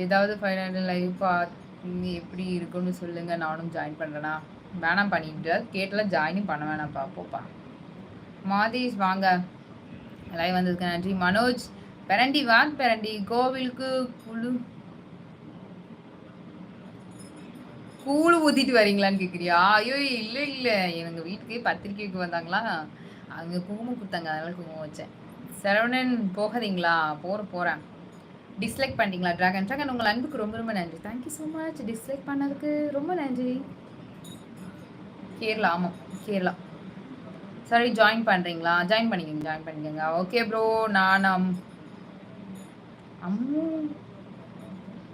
ஏதாவது final live பார்த்து எப்படி இருக்குன்னு சொல்லுங்கள், நானும் ஜாயின் பண்ணுறேன்னா. வேணாம் பண்ணிட்டு கேட்டலாம் ஜாயினும் பண்ண வேணாம்ப்பா, போப்பா. மாதேஷ் வாங்க, லைவ் வந்ததுக்கு நன்றி. மனோஜ் பெரண்டி வாங்க, பெரண்டி கோவிலுக்கு கூழு ஊற்றிட்டு வரீங்களான்னு கேட்குறியா? ஐயோ இல்லை இல்லை, எங்கள் வீட்டுக்கு பத்திரிக்கைக்கு வந்தாங்களா, அங்கே குங்குமம் கொடுத்தாங்க, அதனால குங்குமம் வச்சேன். சரவணன் போகாதீங்களா? போகிறேன். டிஸ்லைக் பண்ணிட்டீங்களா? ட்ராகன் உங்கள் அன்புக்கு ரொம்ப ரொம்ப நன்றி. Thank you so much. டிஸ்லைக் பண்ணதுக்கு ரொம்ப நன்றி. கேரளா, ஆமாம் கேரளா. சரி, ஜாயின் பண்ணுறீங்களா? ஜாயின் பண்ணிக்கோங்க. Okay bro. நான் அம்மு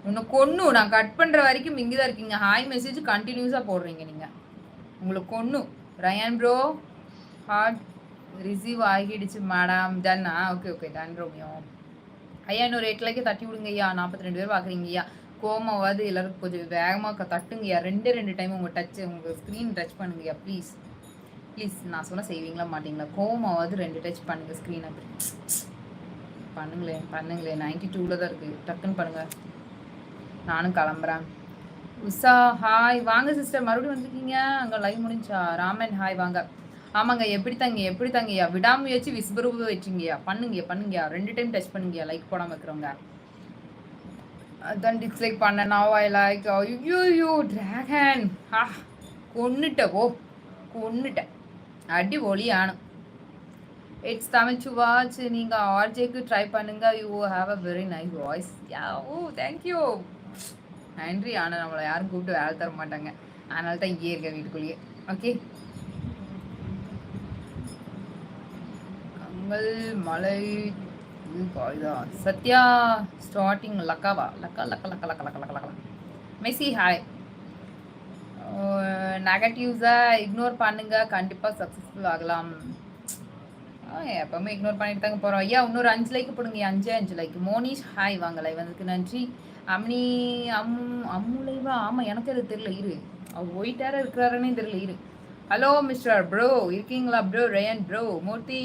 உன்னை கொன்னு நான் கட் பண்ணுற வரைக்கும் இங்கே தான் இருக்கீங்க. ஹாய் மெசேஜ் கண்டினியூஸாக போடுறீங்க நீங்கள். உங்களுக்கு கொன்னு. ரயான் ப்ரோ ஹார்ட் ரிசீவ் ஆகிடுச்சு மேடம். டன்னா? Okay done Romeo. ஐயா இன்னொரு 8 லைக்கை தட்டி விடுங்க ஐயா. 42 பேர் பார்க்குறீங்க ஐயா. கோமாவது எல்லாரும் கொஞ்சம் வேகமாக தட்டுங்கய்யா. 2 டைம் உங்கள் ஸ்க்ரீன் டச் பண்ணுங்கய்யா ப்ளீஸ். நான் சொல்ல செய்வீங்களா மாட்டிங்களா? கோமாவது 2 டச் பண்ணுங்கள் ஸ்க்ரீனை. பண்ணுங்களேன் 92ல் தான் இருக்குது. டக்குன்னு பண்ணுங்கள். நானும் கிளம்புறேன். உஷா ஹாய் வாங்க சிஸ்டர், மறுபடியும் வந்திருக்கீங்க. அங்கே லைவ் முடிஞ்சா? ராமன் ஹாய் வாங்க. ஆமாங்க, எப்படி தாங்கய்யா விடாமுயற்சி விஸ்வரூப வச்சுங்கய்யா. பண்ணுங்கய்யா 2 டைம் டச் பண்ணுங்கய்யா லைக் போடாமல் இருக்கிறவங்க. அதான் டிஸ்லைக் பண்ண. நாவ் ஐ லைக். ஐயோ டிராகன் கொன்னுட்டேன் அடி ஒளியானும். It's Tamil to watch. நீங்கள் ஆர்ஜேக்கு ட்ரை பண்ணுங்க. You have a very nice voice. Thank you நன்றி. ஆனால் நம்மளை யாரும் கூப்பிட்டு வேலை தர மாட்டாங்க, அதனால தான் இங்கே இருக்கேன் வீட்டுக்குள்ளேயே. ஓகே. கங்கல் மலை சத்யா ஸ்டார்டிங் லக்காவா லக்கா மெஸ்ஸி ஹாய். நெகட்டிவ்ஸை இக்னோர் பண்ணுங்க, கண்டிப்பாக சக்ஸஸ்ஃபுல் ஆகலாம். எப்பவுமே இக்னோர் பண்ணிட்டு தாங்க போகிறோம் ஐயா. இன்னொரு 5 லைக் போடுங்க. 5 லைக். மோனிஷ் ஹாய் வாங்க, லைவ் வந்ததுக்கு நன்றி. அம்முலைவா? ஆமாம் எனக்கு அது தெரியல, இரு அவர் ஒயிட்டார இருக்கிறாருன்னே தெரியல, இரு. ஹலோ மிஸ்டர் ப்ரோ, இருக்கீங்களா ப்ரோ? ரேயன் ப்ரோ, மூர்த்தி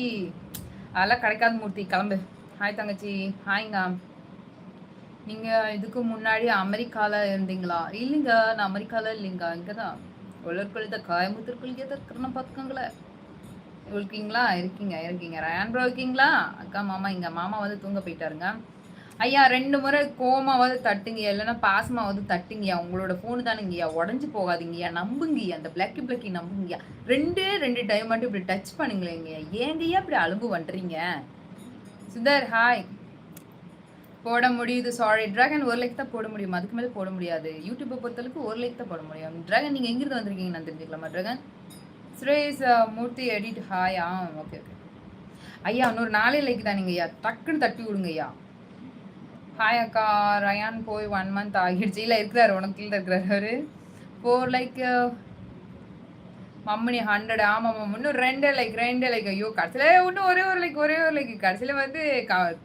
அதெல்லாம் கிடைக்காத மூர்த்தி, கிளம்பு. ஹாய் தங்கச்சி. ஹாய்ங்க. நீங்கள் இதுக்கு முன்னாடி அமெரிக்காவில் இருந்தீங்களா? இல்லைங்க, நான் அமெரிக்காவில் இல்லைங்க, இங்கே தான் உலர்கொழுத காயமுத்திற்குள்ளே தான் இருக்கிறேன்னு பார்த்துக்கோங்களேன். இருக்கீங்க. ரயான் ப்ரோ இருக்கீங்களா? அக்கா மாமா, இங்கே மாமா வந்து தூங்க போயிட்டாருங்க. ஐயா 2 முறை கோமாவது தட்டுங்கய்யா, இல்லைன்னா பாசமாவது தட்டுங்கய்யா. உங்களோட ஃபோனு தானுங்கய்யா, உடஞ்சி போகாதீங்கய்யா. நம்புங்கய்யா, அந்த பிளக்கி நம்புங்கய்யா. 2 டைம் மட்டும் இப்படி டச் பண்ணுங்களேங்கய்யா. ஏங்கய்யா இப்படி அலும்பு பண்ணுறீங்க? சுந்தர் ஹாய். போட முடியுது. சாரி ட்ராகன், 1 லைக் தான் போட முடியும், அதுக்கு மேலே போட முடியாது. யூடியூப்பை பொறுத்தளவுக்கு 1 லைக் தான் போட முடியும். ட்ராகன் நீங்கள் எங்கிருந்து வந்திருக்கீங்க நான் தெரிஞ்சுக்கலாமா? ட்ராகன் சுரேஷ் மூர்த்தி எடிட் ஹாய். ஓகே ஐயா. இன்னொரு 4 லைக் தானுங்க ஐயா, டக்குன்னு தட்டி விடுங்க ஐயா. ஹாய் அக்கா. ரயான் போய் 1 மந்த் ஆகிடுச்சு. இல்லை இருக்கிறாரு, உனக்கு கீழே இருக்கிறாரு அவரு. 4 லைக். மம்மனி 100. ஆமாம் இன்னும் 2 லைக். ஐயோ கடைசியில் இன்னும் ஒரே ஒரு லைக். கடைசியில் வந்து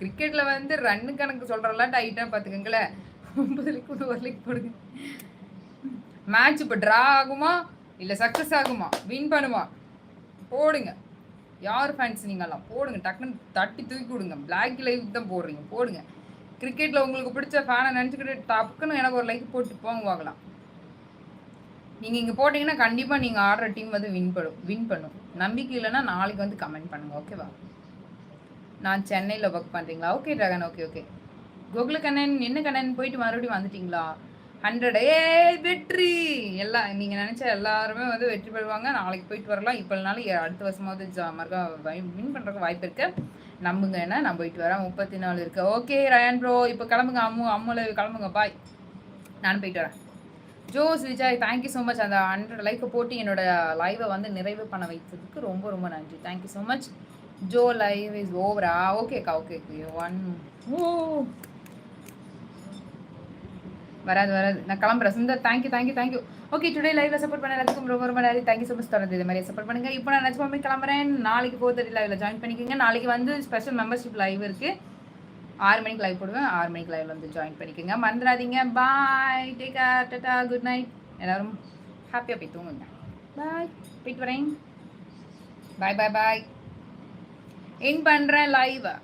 கிரிக்கெட்டில் வந்து ரன்னு கணக்கு சொல்கிறலாம் டைட்டாக பார்த்துக்கங்களேன். 9 லைக் இன்னும் 1 லைக் போடுங்க. மேட்ச் இப்போ ட்ரா ஆகுமா இல்லை சக்ஸஸ் ஆகுமா, வின் பண்ணுமா? போடுங்க. யார் ஃபேன்ஸ் நீங்கள்லாம் போடுங்க, டக்குன்னு தட்டி தூக்கி விடுங்க. பிளாக் லைவ் தான் போடுறீங்க, போடுங்க. கிரிக்கெட்டில் உங்களுக்கு பிடிச்ச ஃபேனை நினச்சிக்கிட்டு டக்குன்னு எனக்கு ஒரு லைக் போட்டு போங்க பார்க்கலாம். நீங்கள் இங்கே போட்டிங்கன்னா கண்டிப்பாக நீங்கள் ஆடுற டீம் வந்து வின் பண்ணும். நம்பிக்கை இல்லைன்னா நாளைக்கு வந்து கமெண்ட் பண்ணுங்கள், ஓகேவா? நான் சென்னையில் ஒர்க் பண்ணுறீங்களா? Okay dragon, okay. Gokula Kannan, என்ன கண்ணன் போயிட்டு மறுபடியும் வந்துட்டிங்களா? 100. வெற்றி. எல்லாம் நீங்கள் நினச்ச எல்லாருமே வந்து வெற்றி பெறுவாங்க. நாளைக்கு போயிட்டு வரலாம். இப்போனாலும் அடுத்த வருஷமாவது மறுக்கா வின் பண்ணுறதுக்கு வாய்ப்பு இருக்குது. நம்புங்க, என்ன நான் போயிட்டு வரேன். 34 இருக்குது. ஓகே ரயான் ப்ரோ, இப்போ கிளம்புங்க. அம்முல கிளம்புங்க, பாய். நானும் போயிட்டு வரேன். Jose Vijay thank you so much. அந்த 100 லைக்கை போட்டு என்னோட லைவை வந்து நிறைவு பண்ண வைத்ததுக்கு ரொம்ப ரொம்ப நன்றி. Thank you so much. Joe live is ஓவரா? ஓகேக்கா, ஓகே. 1 வராது. நான் கிளம்புறேன். சுந்தர் தேங்க்யூ. ஓகே, டுடே லைவ்ல சப்போர்ட் பண்ண எல்லாத்துக்கும் ரொம்ப ரொம்ப நன்றி. Thank you so much. தொடர்ந்து இது மாதிரி சப்போர்ட் பண்ணுங்க. இப்போ நான் நினச்சி கிளம்புறேன். நாளைக்கு 4:30 லைவ்ல ஜாயின் பண்ணிக்கோங்க. நாளைக்கு வந்து ஸ்பெஷல் மெம்பர்ஷிப் லைவ் இருக்குது. 6 மணிக்கு லைவ் போடுவேன். 6 மணிக்கு லைவ்ல வந்து ஜாயின் பண்ணிக்கோங்க. மறந்துடாதீங்க. Bye, take care, tata, good night. எல்லாரும் ஹாப்பியாக போய் தூங்குங்க. பாய், போயிட்டு வரேன். பாய். என் பண்ணுறேன் லைவை.